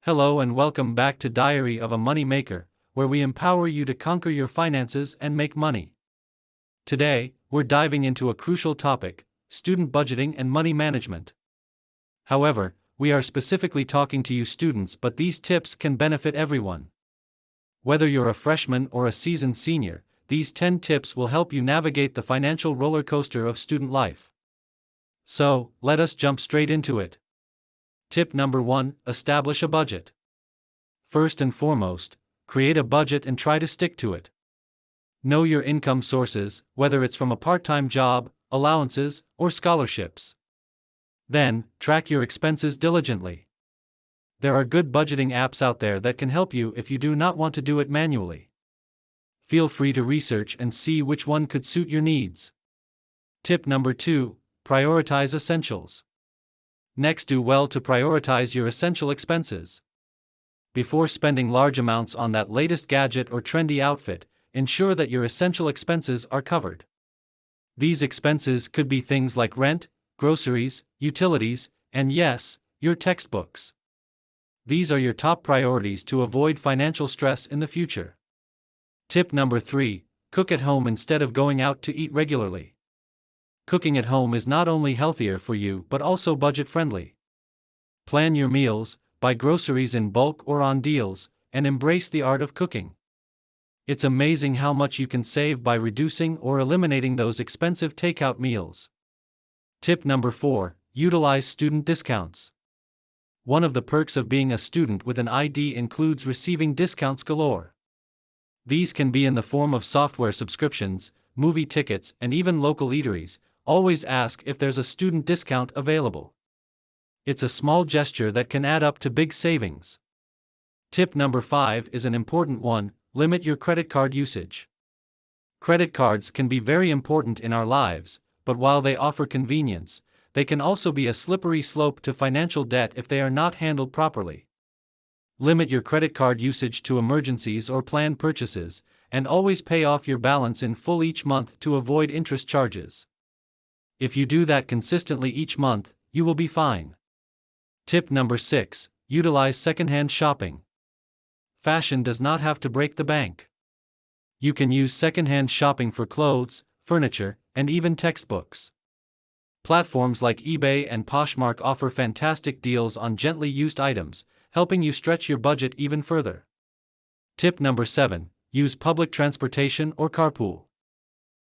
Hello and welcome back to Diary of a Money Maker, where we empower you to conquer your finances and make money. Today, we're diving into a crucial topic: student budgeting and money management. However, we are specifically talking to you students, but these tips can benefit everyone. Whether you're a freshman or a seasoned senior, these 10 tips will help you navigate the financial roller coaster of student life. So, let us jump straight into it. Tip number 1: establish a budget. First and foremost, create a budget and try to stick to it. Know your income sources, whether it's from a part-time job, allowances, or scholarships. Then, track your expenses diligently. There are good budgeting apps out there that can help you if you do not want to do it manually. Feel free to research and see which one could suit your needs. Tip number 2: prioritize essentials. Next, do well to prioritize your essential expenses. Before spending large amounts on that latest gadget or trendy outfit, ensure that your essential expenses are covered. These expenses could be things like rent, groceries, utilities, and yes, your textbooks. These are your top priorities to avoid financial stress in the future. Tip number 3: cook at home instead of going out to eat regularly. Cooking at home is not only healthier for you but also budget-friendly. Plan your meals, buy groceries in bulk or on deals, and embrace the art of cooking. It's amazing how much you can save by reducing or eliminating those expensive takeout meals. Tip number 4: utilize student discounts. One of the perks of being a student with an ID includes receiving discounts galore. These can be in the form of software subscriptions, movie tickets, and even local eateries. Always ask if there's a student discount available. It's a small gesture that can add up to big savings. Tip number 5 is an important one: limit your credit card usage. Credit cards can be very important in our lives, but while they offer convenience, they can also be a slippery slope to financial debt if they are not handled properly. Limit your credit card usage to emergencies or planned purchases, and always pay off your balance in full each month to avoid interest charges. If you do that consistently each month, you will be fine. Tip number 6: utilize secondhand shopping. Fashion does not have to break the bank. You can use secondhand shopping for clothes, furniture, and even textbooks. Platforms like eBay and Poshmark offer fantastic deals on gently used items, helping you stretch your budget even further. Tip number 7: use public transportation or carpool.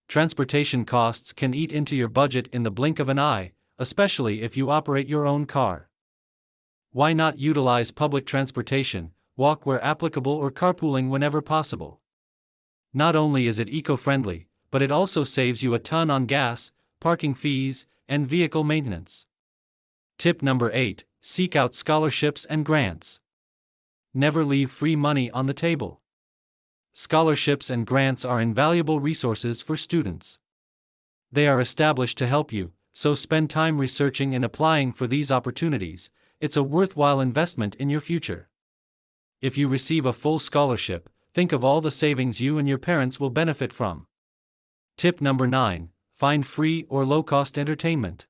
Transportation costs can eat into your budget in the blink of an eye, especially if you operate your own car. Why not utilize public transportation, walk where applicable, or carpooling whenever possible? Not only is it eco-friendly, but it also saves you a ton on gas, parking fees, and vehicle maintenance. Tip number 8: seek out scholarships and grants. Never leave free money on the table. Scholarships and grants are invaluable resources for students. They are established to help you, so spend time researching and applying for these opportunities. It's a worthwhile investment in your future. If you receive a full scholarship, think of all the savings you and your parents will benefit from. Tip number 9: find free or low-cost entertainment.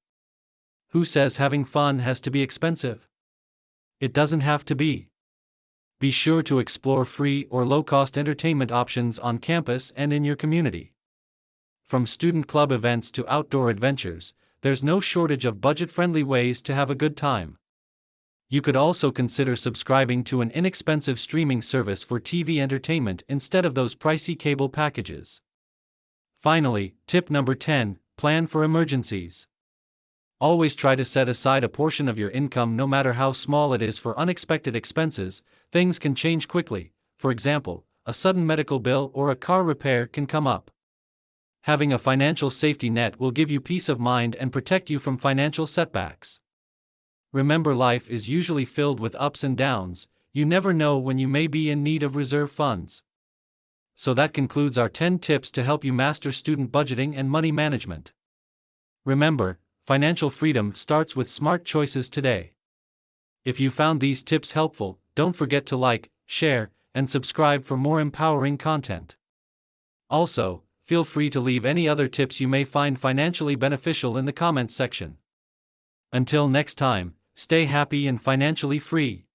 Who says having fun has to be expensive? It doesn't have to be. Be sure to explore free or low-cost entertainment options on campus and in your community. From student club events to outdoor adventures, there's no shortage of budget-friendly ways to have a good time. You could also consider subscribing to an inexpensive streaming service for TV entertainment instead of those pricey cable packages. Finally, tip number 10: plan for emergencies. Always try to set aside a portion of your income, no matter how small it is, for unexpected expenses. Things can change quickly. For example, a sudden medical bill or a car repair can come up. Having a financial safety net will give you peace of mind and protect you from financial setbacks. Remember, life is usually filled with ups and downs. You never know when you may be in need of reserve funds. So that concludes our 10 tips to help you master student budgeting and money management. Remember, financial freedom starts with smart choices today. If you found these tips helpful, don't forget to like, share, and subscribe for more empowering content. Also, feel free to leave any other tips you may find financially beneficial in the comments section. Until next time, stay happy and financially free.